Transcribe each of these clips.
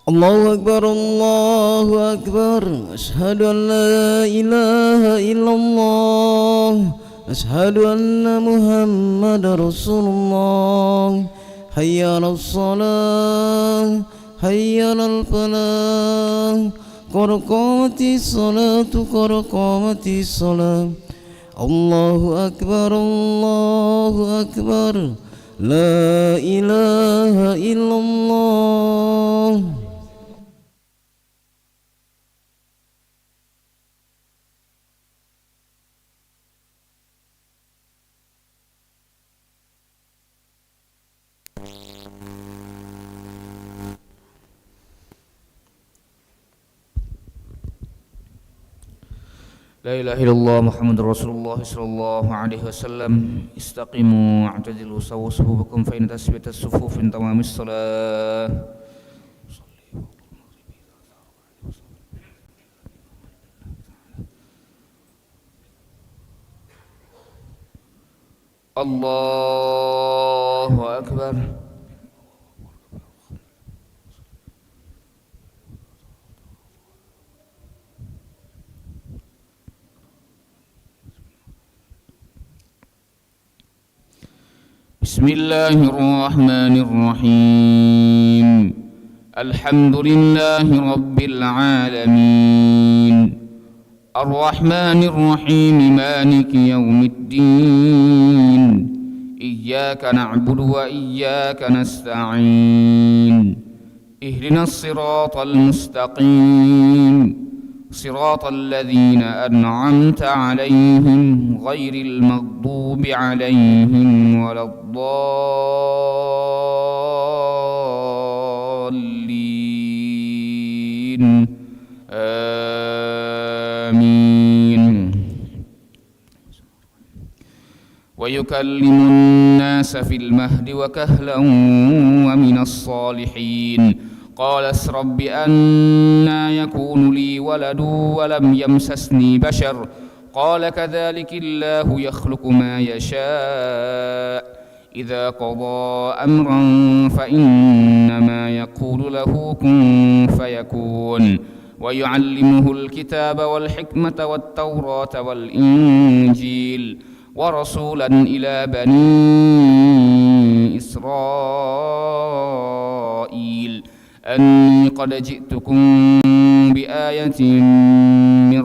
الله أكبر الله أكبر أشهد أن لا إله إلا الله أشهد أن محمد رسول الله حي على الصلاة حي على الفلاح قد قامت الصلاة قد قامت الصلاة الله أكبر الله أكبر لا إله إلا الله لا إله إلا الله محمد رسول الله صلى الله عليه وسلم. استقيموا واعتدلوا سووا صفوفكم فإن تثبيت الصفوف من تمام الصلاة. الله أكبر. بسم الله الرحمن الرحيم. الحمد لله رب العالمين الرحمن الرحيم مالك يوم الدين إياك نعبد وإياك نستعين اهدنا الصراط المستقيم صراط الذين أنعمت عليهم غير المغضوب عليهم ولا الضالين آمين. ويكلم الناس في المهد وكهلا ومن الصالحين قال رب أنى يكون لي ولد ولم يمسسني بشر قال كذلك الله يخلق ما يشاء إذا قضى أمرا فإنما يقول له كن فيكون. ويعلمه الكتاب والحكمة والتوراة والإنجيل ورسولا إلى بني إسرائيل أني قد جئتكم بآية من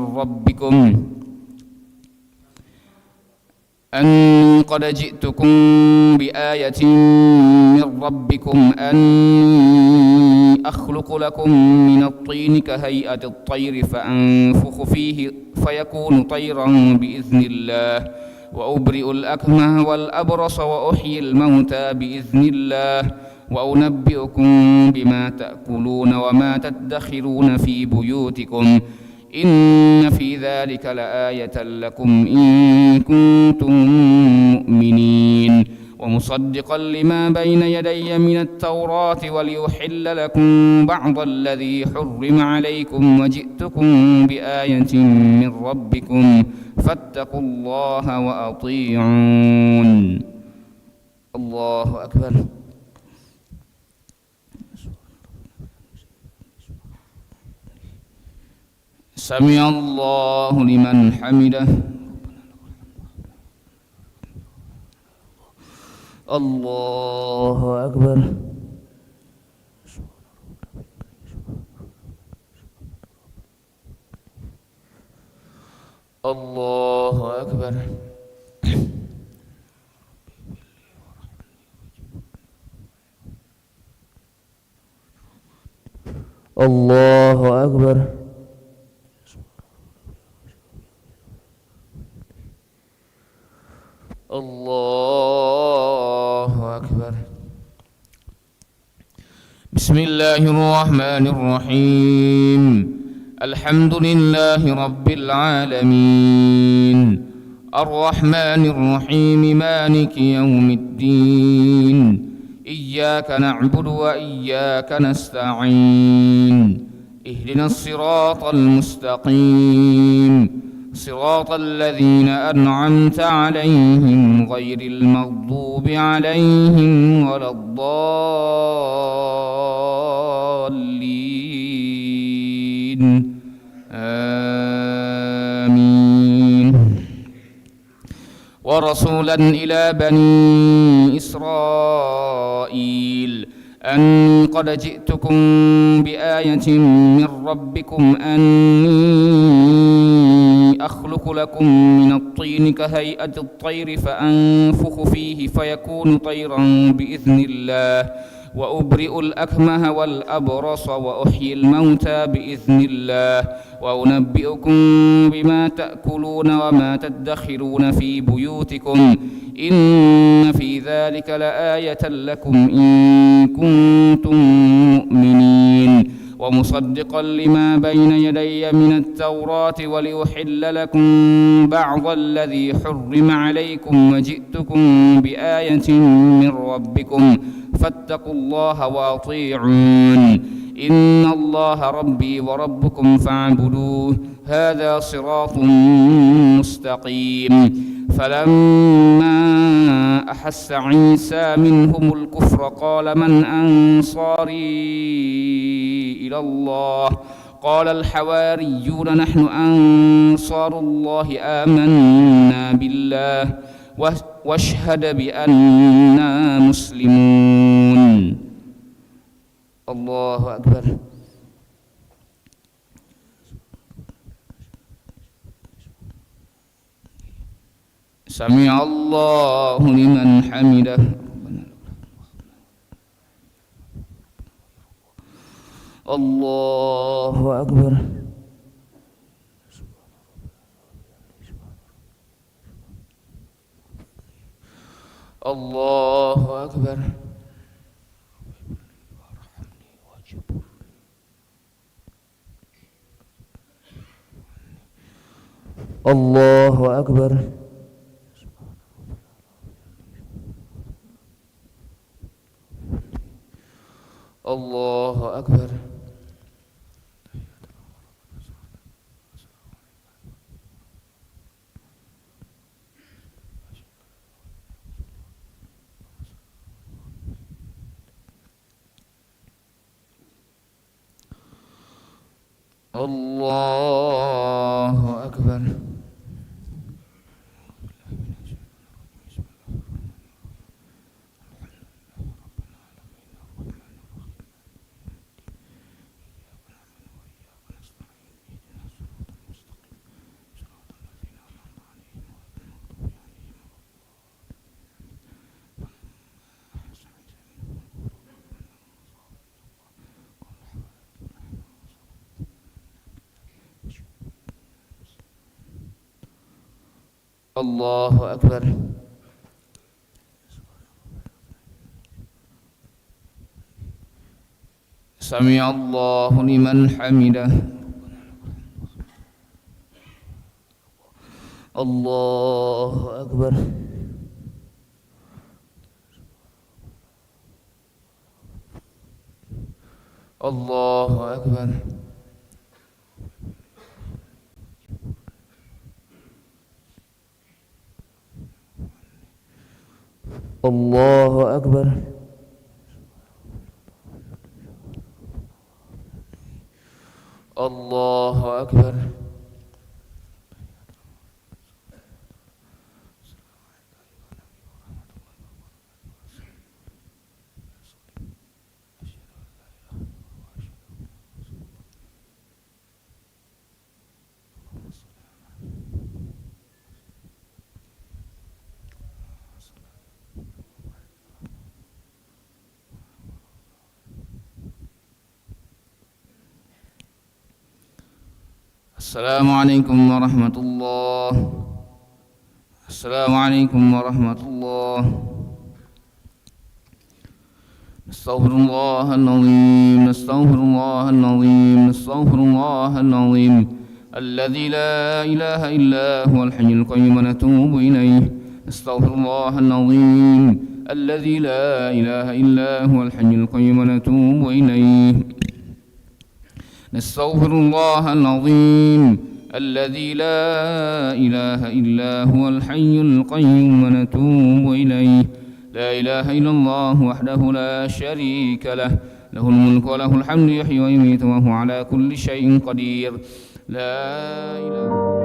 ربكم أني أخلق لكم من الطين كهيئة الطير فأنفخ فيه فيكون طيرا بإذن الله وأبرئ الأكمه والأبرص وأحيي الموتى بإذن الله وأنبئكم بما تأكلون وما تدخرون في بيوتكم إن في ذلك لآية لكم إن كنتم مؤمنين. ومصدقا لما بين يدي من التوراة وليحل لكم بعض الذي حرم عليكم وجئتكم بآية من ربكم فاتقوا الله وأطيعون. الله أكبر. سمع الله لمن حمده. الله أكبر. الله أكبر. الله أكبر. الله أكبر. بسم الله الرحمن الرحيم. الحمد لله رب العالمين الرحمن الرحيم مالك يوم الدين إياك نعبد وإياك نستعين اهدنا الصراط المستقيم صراط الذين أنعمت عليهم غير المغضوب عليهم ولا الضالين آمين. ورسولا إلى بني إسرائيل أني قد جئتكم بآية من ربكم أني أخلق لكم من الطين كهيئة الطير فأنفخ فيه فيكون طيرا بإذن الله وأبرئ الأكمه والأبرص وأحيي الموتى بإذن الله وأنبئكم بما تأكلون وما تدخرون في بيوتكم إن في ذلك لآية لكم إن كنتم مؤمنين ومصدقا لما بين يدي من التوراة ولأحل لكم بعض الذي حرم عليكم وجئتكم بآية من ربكم فاتقوا الله وأطيعون إن الله ربي وربكم فاعبدوه هذا صراط مستقيم. فلما أحس عيسى منهم الكفر قال من أنصاري إلى الله قال الحواريون نحن أنصار الله آمنا بالله واشهد بأننا مسلمون. الله أكبر. سمع الله لمن حمده. الله أكبر. الله أكبر. الله أكبر. الله أكبر. الله أكبر. الله أكبر. سمع الله لمن حمده. الله أكبر. الله أكبر. الله أكبر. الله أكبر. السلام عليكم ورحمة الله. السلام عليكم ورحمة الله. نستغفر الله العظيم. نستغفر الله العظيم. نستغفر الله العظيم الذي لا إله إلا هو الحي القيوم ونتوب إليه. نستغفر الله العظيم الذي لا إله إلا هو الحي القيوم ونتوب إليه. نستغفر الله العظيم الذي لا إله إلا هو الحي القيوم ونتوب إليه. لا إله إلا الله وحده لا شريك له، له الملك وله الحمد، يحيي ويميت وهو على كل شيء قدير. لا إله